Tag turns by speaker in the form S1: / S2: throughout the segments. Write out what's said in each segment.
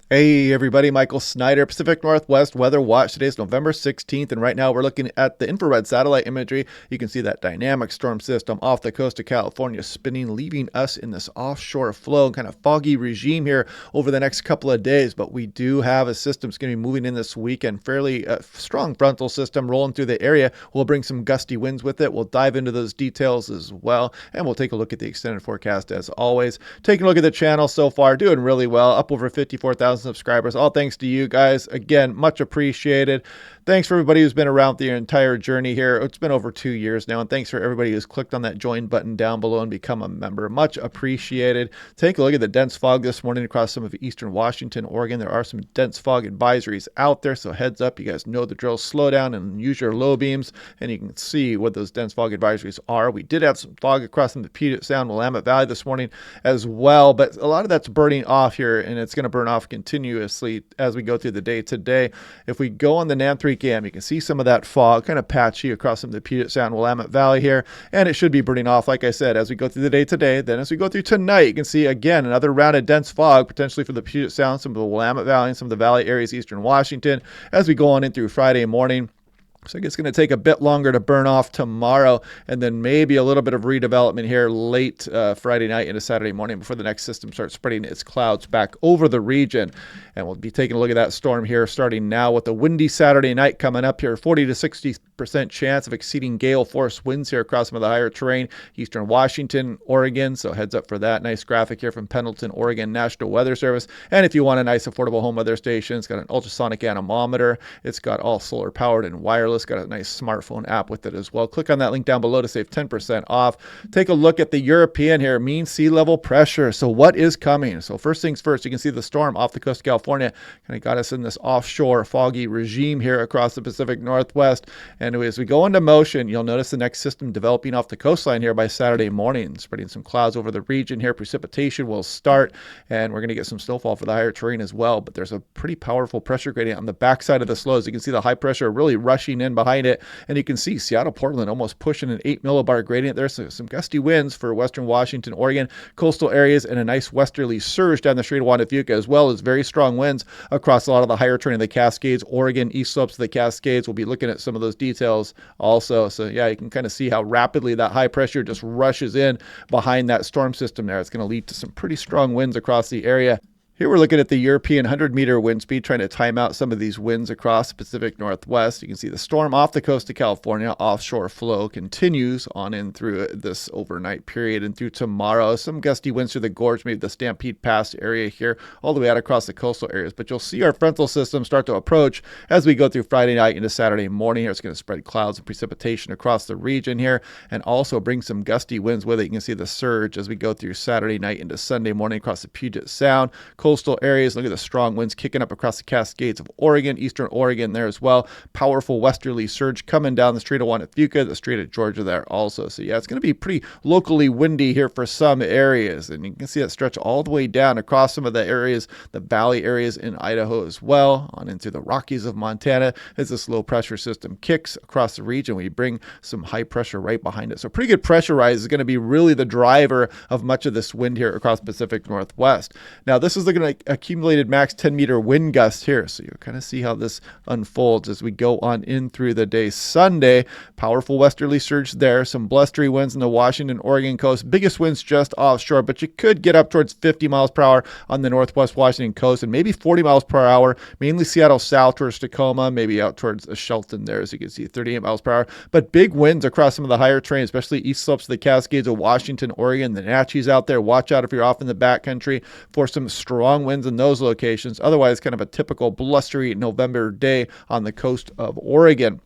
S1: Hey everybody, Michael Snyder, Pacific Northwest Weather Watch. Today's November 16th, and right now we're looking at the infrared satellite imagery. You can see that dynamic storm system off the coast of California spinning, leaving us in this offshore flow, kind of foggy regime here over the next couple of days. But we do have a system that's going to be moving in this weekend, fairly strong frontal system rolling through the area. We'll bring some gusty winds with it. We'll dive into those details as well, and we'll take a look at the extended forecast as always. Taking a look at the channel so far, doing really well, up over 54,000 subscribers. All thanks to you guys. Again, much appreciated. Thanks for everybody who's been around the entire journey here. It's been over 2 years now, and thanks for everybody who's clicked on that join button down below and become a member. Much appreciated. Take a look at the dense fog this morning across some of eastern Washington, Oregon. There are some dense fog advisories out there, so heads up. You guys know the drill. Slow down and use your low beams, and you can see what those dense fog advisories are. We did have some fog across from the Puget Sound, Willamette Valley this morning as well, but a lot of that's burning off here, and it's going to burn off continuously as we go through the day today. If we go on the NAM3 cam, you can see some of that fog kind of patchy across some of the Puget Sound, Willamette Valley here, and it should be burning off, like I said, as we go through the day today. Then as we go through tonight, you can see again another round of dense fog, potentially for the Puget Sound, some of the Willamette Valley, and some of the valley areas, eastern Washington, as we go on in through Friday morning. So it's going to take a bit longer to burn off tomorrow, and then maybe a little bit of redevelopment here late Friday night into Saturday morning before the next system starts spreading its clouds back over the region. And we'll be taking a look at that storm here starting now with a windy Saturday night coming up here. 40 to 60% chance of exceeding gale force winds here across some of the higher terrain, eastern Washington, Oregon. So heads up for that. Nice graphic here from Pendleton, Oregon National Weather Service. And if you want a nice affordable home weather station, it's got an ultrasonic anemometer. It's got all solar powered and wireless. Got a nice smartphone app with it as well. Click on that link down below to save 10% off. Take a look at the European here, mean sea level pressure. So what is coming? So first things first, you can see the storm off the coast of California kind of got us in this offshore foggy regime here across the Pacific Northwest. And as we go into motion, you'll notice the next system developing off the coastline here by Saturday morning, spreading some clouds over the region here. Precipitation will start, and we're going to get some snowfall for the higher terrain as well. But there's a pretty powerful pressure gradient on the backside of the slows. You can see the high pressure really rushing in behind it, and you can see Seattle, Portland almost pushing an 8 millibar gradient there. So some gusty winds for western Washington, Oregon, coastal areas, and a nice westerly surge down the Strait of Juan de Fuca, as well as very strong winds across a lot of the higher terrain of the Cascades, Oregon, east slopes of the Cascades. We'll be looking at some of those details also. So yeah, you can kind of see how rapidly that high pressure just rushes in behind that storm system there. It's going to lead to some pretty strong winds across the area. Here we're looking at the European 100-meter wind speed, trying to time out some of these winds across the Pacific Northwest. You can see the storm off the coast of California. Offshore flow continues on in through this overnight period and through tomorrow. Some gusty winds through the gorge, maybe the Stampede Pass area here, all the way out across the coastal areas. But you'll see our frontal system start to approach as we go through Friday night into Saturday morning. Here it's going to spread clouds and precipitation across the region here, and also bring some gusty winds with it. You can see the surge as we go through Saturday night into Sunday morning across the Puget Sound. Coastal areas, look at the strong winds kicking up across the Cascades of Oregon, eastern Oregon there as well. Powerful westerly surge coming down the Strait of Juan de Fuca, the Strait of Georgia there also. So yeah, it's going to be pretty locally windy here for some areas, and you can see that stretch all the way down across some of the areas, the valley areas in Idaho as well, on into the Rockies of Montana as this low pressure system kicks across the region. We bring some high pressure right behind it. So pretty good pressure rise is going to be really the driver of much of this wind here across the Pacific Northwest. Now this is looking like accumulated max 10-meter wind gusts here. So you'll kind of see how this unfolds as we go on in through the day. Sunday, powerful westerly surge there. Some blustery winds in the Washington, Oregon coast. Biggest winds just offshore, but you could get up towards 50 miles per hour on the northwest Washington coast and maybe 40 miles per hour, mainly Seattle south towards Tacoma, maybe out towards Shelton there, as you can see, 38 miles per hour. But big winds across some of the higher terrain, especially east slopes of the Cascades of Washington, Oregon, the Nachies out there. Watch out if you're off in the backcountry for some strong winds in those locations. Otherwise, kind of a typical blustery November day on the coast of Oregon.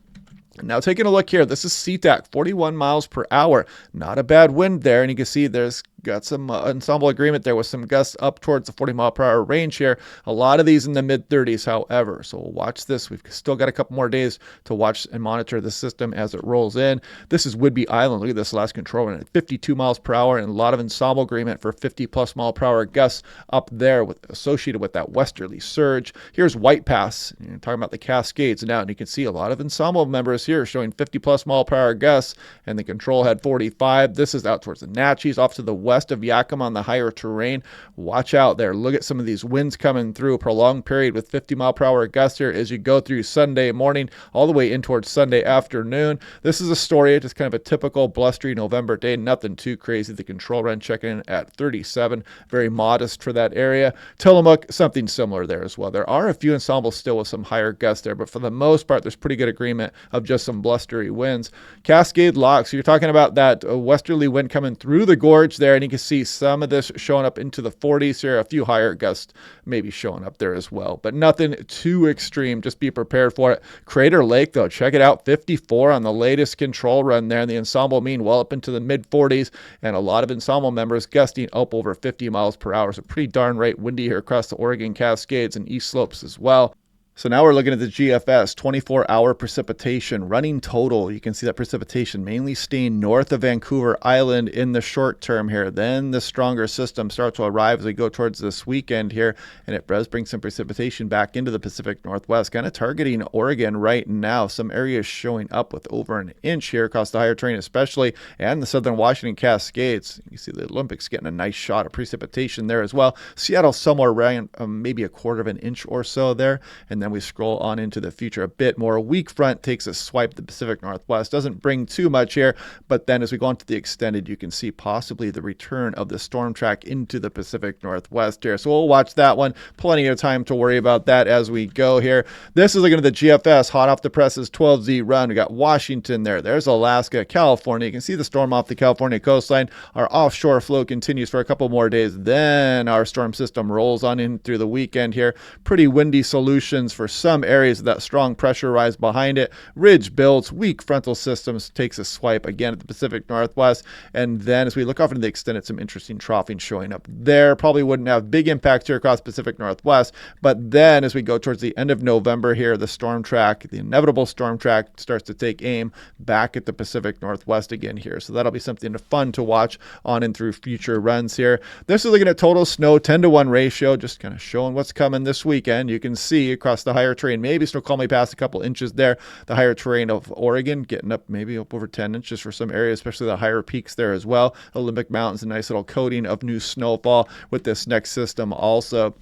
S1: Now taking a look here, this is SeaTac, 41 miles per hour. Not a bad wind there, and you can see there's got some ensemble agreement there with some gusts up towards the 40 mile per hour range here. A lot of these in the mid 30s, however. So we'll watch this. We've still got a couple more days to watch and monitor the system as it rolls in. This is Whidbey Island. Look at this last control wind at 52 miles per hour, and a lot of ensemble agreement for 50 plus mile per hour gusts up there associated with that westerly surge. Here's White Pass. You're talking about the Cascades now, and you can see a lot of ensemble members here showing 50 plus mile per hour gusts, and the control had 45. This is out towards the Nachies, off to the west west of Yakima on the higher terrain. Watch out there. Look at some of these winds coming through. Prolonged period with 50-mile-per-hour gusts here as you go through Sunday morning all the way in towards Sunday afternoon. This is Astoria, just kind of a typical blustery November day. Nothing too crazy. The control run checking in at 37. Very modest for that area. Tillamook, something similar there as well. There are a few ensembles still with some higher gusts there, but for the most part, there's pretty good agreement of just some blustery winds. Cascade Lock, so you're talking about that westerly wind coming through the gorge there, and you can see some of this showing up into the 40s here. A few higher gusts maybe showing up there as well, but nothing too extreme. Just be prepared for it. Crater Lake, though, check it out. 54 on the latest control run there, and the ensemble mean well up into the mid 40s, and a lot of ensemble members gusting up over 50 miles per hour. So pretty darn right windy here across the Oregon Cascades and East Slopes as well. So now we're looking at the GFS 24-hour precipitation running total. You can see that precipitation mainly staying north of Vancouver Island in the short term here. Then the stronger system starts to arrive as we go towards this weekend here, and it does bring some precipitation back into the Pacific Northwest, kind of targeting Oregon right now. Some areas showing up with over an inch here across the higher terrain especially, and the southern Washington Cascades. You see the Olympics getting a nice shot of precipitation there as well. Seattle somewhere around maybe a quarter of an inch or so there, and then we scroll on into the future a bit more. A weak front takes a swipe at the Pacific Northwest. Doesn't bring too much here, but then as we go into the extended, you can see possibly the return of the storm track into the Pacific Northwest here. So we'll watch that one. Plenty of time to worry about that as we go here. This is looking at the GFS, hot off the presses 12Z run. We got Washington there. There's Alaska, California. You can see the storm off the California coastline. Our offshore flow continues for a couple more days. Then our storm system rolls on in through the weekend here. Pretty windy solutions for some areas of that strong pressure rise behind it. Ridge builds, weak frontal systems takes a swipe again at the Pacific Northwest. And then as we look off into the extended, some interesting troughing showing up there. Probably wouldn't have big impacts here across Pacific Northwest. But then as we go towards the end of November here, the storm track, the inevitable storm track starts to take aim back at the Pacific Northwest again here. So that'll be something fun to watch on and through future runs here. This is looking at total snow 10-to-1 ratio, just kind of showing what's coming this weekend. You can see across the higher terrain, maybe Snoqualmie past a couple inches there. The higher terrain of Oregon getting up maybe up over 10 inches for some areas, especially the higher peaks there as well. Olympic Mountains, a nice little coating of new snowfall with this next system also.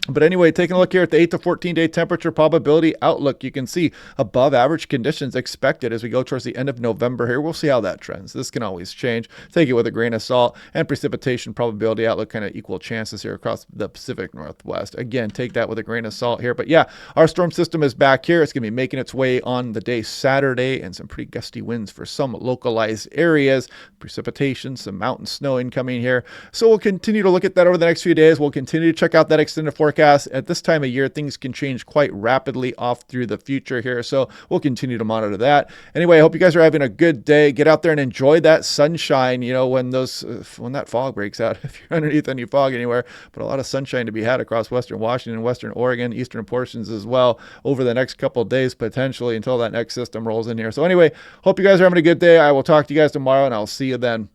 S1: But anyway, taking a look here at the 8 to 14 day temperature probability outlook, you can see above average conditions expected as we go towards the end of November here. We'll see how that trends. This can always change. Take it with a grain of salt. And precipitation probability outlook, kind of equal chances here across the Pacific Northwest. Again, take that with a grain of salt here. But yeah, our storm system is back here. It's going to be making its way on the day Saturday, and some pretty gusty winds for some localized areas. Precipitation, some mountain snow incoming here. So we'll continue to look at that over the next few days. We'll continue to check out that extended forecast. At this time of year, things can change quite rapidly off through the future here, so we'll continue to monitor that. Anyway, I hope you guys are having a good day. Get out there and enjoy that sunshine, you know, when that fog breaks out, if you're underneath any fog anywhere. But a lot of sunshine to be had across western Washington, western Oregon, eastern portions as well over the next couple of days, potentially, until that next system rolls in here. So anyway, hope you guys are having a good day. I will talk to you guys tomorrow, and I'll see you then.